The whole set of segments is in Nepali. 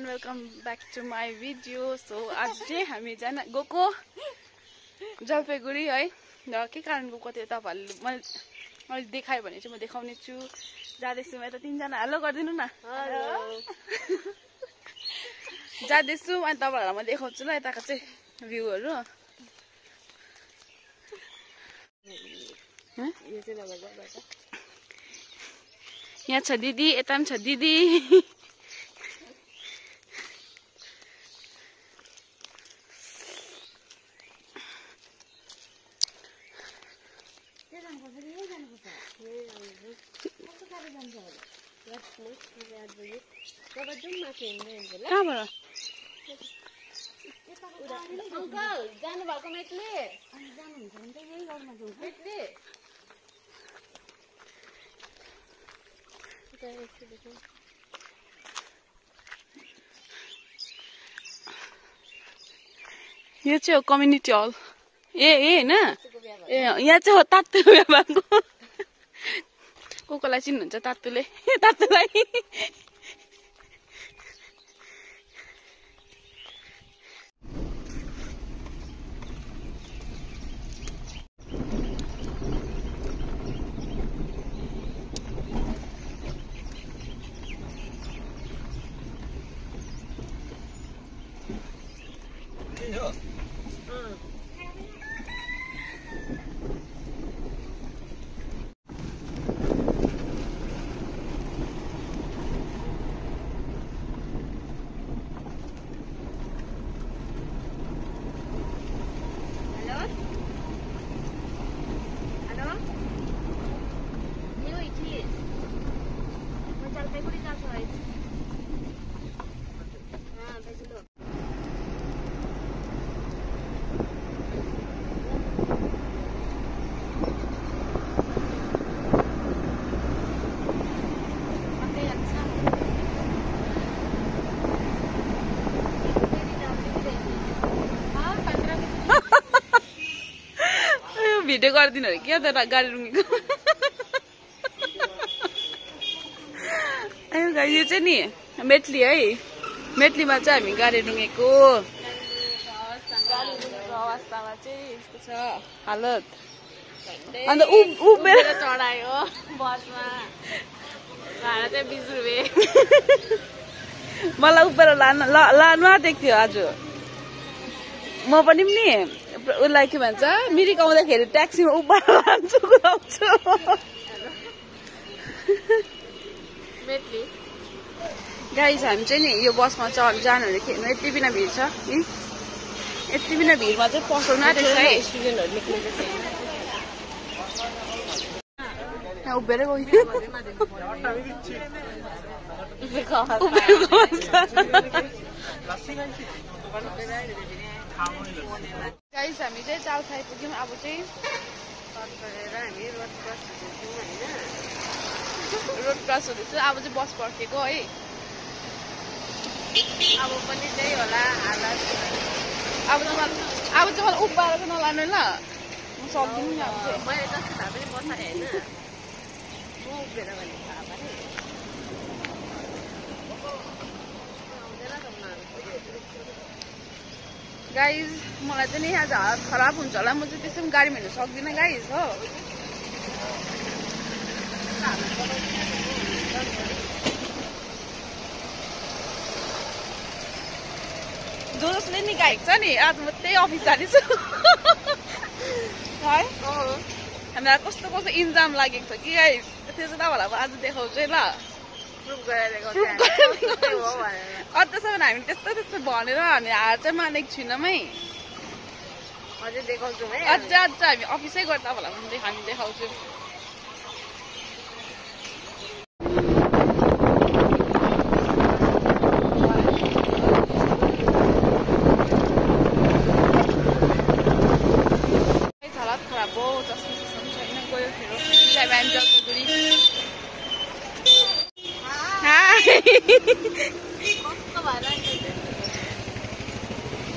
everyone, welcome back to my video. So आज चाहिँ हामी जान गएको जलपाइगुडी है र के कारण गएको त्यो तपाईहरुले मैले देखाए भने चाहिँ म देखाउने छु। जादैछु म त तीनजना हेलो गर्दिनु न। हेलो जादैछु अनि तपाईहरुलाई म देखाउँछु ल यताको चाहिँ भ्यूहरु। यो चाहिँ लगाउँछ यहाँ छ दिदी, यता पनि छ दिदी। कहाँबाट अंकल जानु भएको मेटले अनि जानुहुन्छ भने चाहिँ यही गाउँमा जाउँ मेटले। यो चाहिँ हो कम्युनिटी हल। ए हैन ए यहाँ चाहिँ हो तातु बिहा भएको। कोकोलाई चिन्नुहुन्छ तातुले तातुलाई। भिडियो गर्दिन अरे के त गाडी रुँगेको। आयो गाडी यो चाहिँ नि मेटली है। मेटलीमा चाहिँ हामी गाडी रुँगेको। गाडी रुँगेको अवस्थामा चाहिँ यस्तो छ हालत। अन्त उभिएर चढायो बसमा। भाडा चाहिँ 20 रुपैयाँ। मलाई उभिएर लानु आँटेको थियो आज। म पनि नि उसलाई के भन्छ मिरिक आउँदाखेरि ट्याक्सीमा उभिएर लान्छु कुदाउँछु। गाइस हामी चाहिँ नि यो बसमा जानु अरे खेल्नु यति बिना भिड छ नि। यति बिना भिडमा चाहिँ पसाउनु आँटेको छ है स्टुडेन्टहरु निक्लेको छ। यहाँ उभिएर गयो। गाइस हामी चाहिँ चालसा आइपुग्यौँ। अब चाहिँ हामी रोड क्रस हुँदैछ। अब चाहिँ बस पर्खेको है। अब पनि त्यही होला हालत। अब चाहिँ मलाई उभिएर चाहिँ नलानु ल। म सक्दिनँ नि अब चाहिँ। मैले जस्तो भए पनि बसाएँ होइन। म उभिएर भने थाहा पाएँ। गाइज मलाई चाहिँ नि आज हालत खराब हुन्छ होला। म चाहिँ त्यसै पनि गाडीमा हिँड्नु सक्दिनँ गाइज हो। जोसले नि गाएको छ नि आज म त्यही अफिस जानेछु है। हामीलाई कस्तो कस्तो इन्जाम लागेको छ कि गाइज त्यो चाहिँ तपाईँलाई अब आज देखाउँछु है ल। अझसम्म हामी त्यस्तो भनेर हामी हार चाहिँ मानेको छैनौँ है। अझै देखाउँछौँ है। अझ हामी अफिसै गएर तपाईँहरूलाई हामी देखाउँछौँ। हालत खराब हो चस्मा छैन गयो फेरि जलपाइगुडी।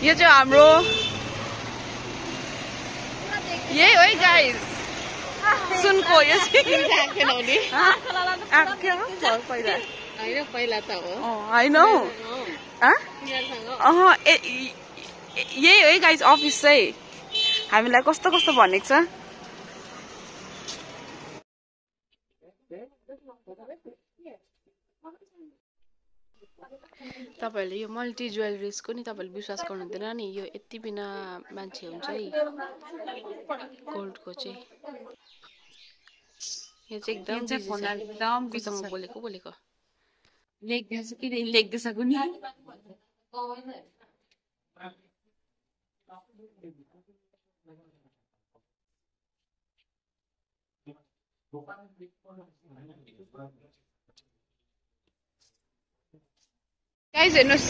यो चाहिँ हाम्रो यही हो है गाइस सुनको यो चाहिँ पहिला त हो होइन यही हो है गाइज अफिस चाहिँ हामीलाई कस्तो कस्तो भनेको छ। तपाईहरुले यो मल्टी ज्वेलरिजको नि तपाईहरुले विश्वास गर्नुहुँदैन नि, यो यति बिना मान्छे हुन्छ है गोल्डको चाहिँ। यो चाहिँ एकदम बिसँग बोलेको लेख्दैछ कि लेख्दैछ कुनी गाइज हेर्नुहोस्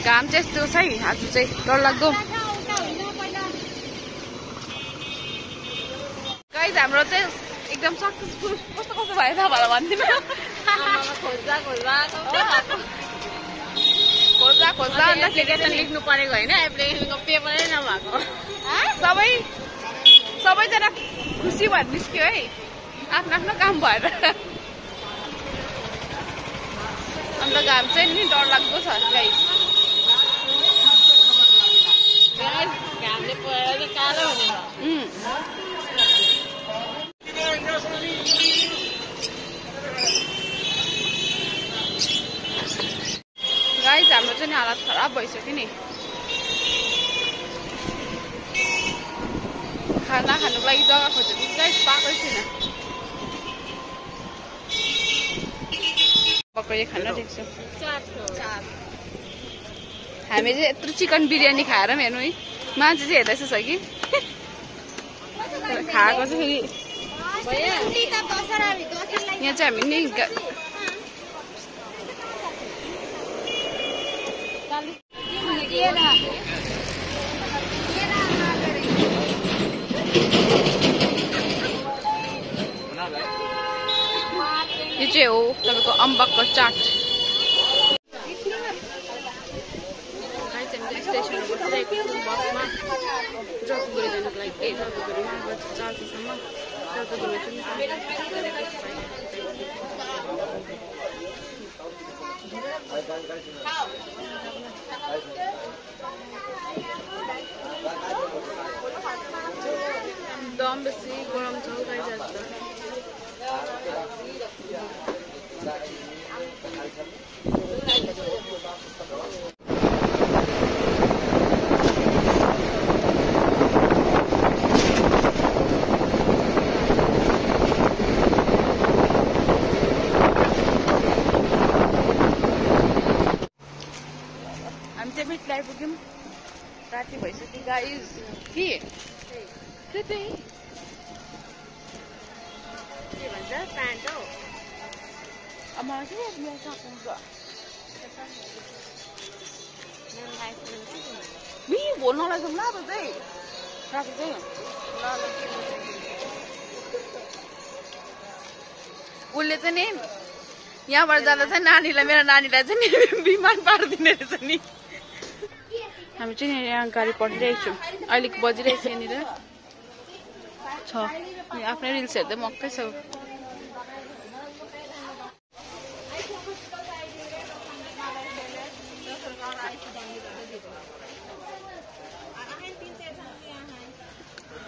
घाम चाहिँ यस्तो छ है आज चाहिँ डरलाग्दो। गाइज हाम्रो चाहिँ एकदम सक्सेसफुल कस्तो कस्तो भयो तपाईँलाई भन्दिनँ। खोज्दा एप्लिकेसन लेख्नु परेको होइन, एप्लिकेसनको पेपरै नभएको सबैजना खुसी भएर निस्क्यो है आफ्नो आफ्नो काम भएर। अन्त घाम चाहिँ नि डरलाग्दो छ गाइस। घामले परेर चाहिँ कालो हुने। गाइस हाम्रो चाहिँ हालत खराब भइसक्यो नि। खाना खानुको लागि जग्गा खोजेको गाइस पाएकै छैन। पकाइ खान देख्छु हामी चाहिँ यत्रो चिकन बिरयानी खाएर पनि हेर्नु है मान्छे चाहिँ हेर्दैछ छ कि खाएको चाहिँ फेरि यहाँ चाहिँ हामी नि यो चाहिँ हो तपाईँको अम्बकको चाट। स्टेसनमा बसिरहेको छु बसमा जलपाइगुडी जानुको लागि। जलपाइगुडीमा 4 बजीसम्म जलपाइगुडीमा एकदम बेसी गरम छ गाइस आज त। हामी चाहिँ मिट आइपुग्यौँ, राति भइसक्यो गाइस। के भन्छ प्यान्ट हौ मलाई चाहिँ यहाँ सक्नुहुन्छ भोल्नलाई जाउँ ल अब चाहिँ राति चाहिँ उसले चाहिँ नि यहाँबाट जाँदा चाहिँ नानीलाई मेरो नानीलाई चाहिँ नि बिमार पारिदिने रहेछ नि। हामी चाहिँ यहाँ गाडी पढिरहेको छौँ अहिले बजिरहेको छ यहाँनिर छ आफ्नै रिल्स हेर्दै मक्कै छ।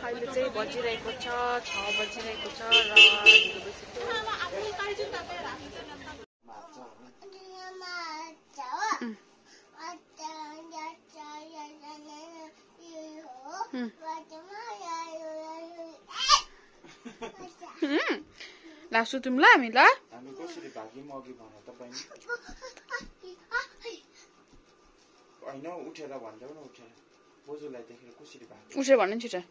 अहिले चाहिँ बजिरहेको छ 6 बजिरहेको छ र लासु तिमीलाई हामी ल हामी कसरी भाग्यौँ अघि भन तपाईँ होइन उठेर भन्दै न उठेर बोजूलाई देखेर कसरी भाग्यो उठेर भन्नु छिटो।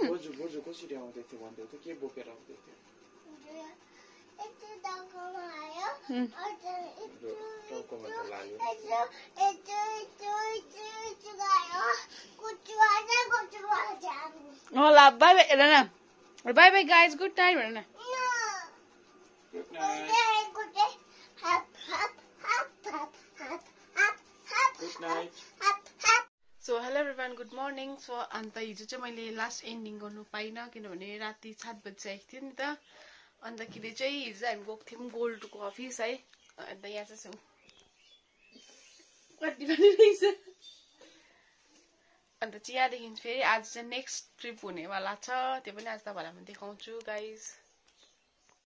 बोजू बोजू कसरी आउँदै थियो भन्दै थियो के बोकेर आउँदै थियो ल बाई बाई हेर न by by guys good night हेर न Good night. Good night. So hello everyone good morning so अन्त हिजो चाहिँ मैले लास्ट एन्डिङ गर्नु पाइनँ किनभने राति 7 बजिसकेको थियो नि त अन्तखेरि चाहिँ हिजो हामी गएको थियौँ गोल्डको अफिस है अन्त यहाँ चाहिँ कति पनि रहेछ अन्त चाहिँ यहाँदेखि फेरि आज चाहिँ नेक्स्ट ट्रिप हुनेवाला छ त्यो पनि आज तपाईँहरूलाई म देखाउँछु गाइज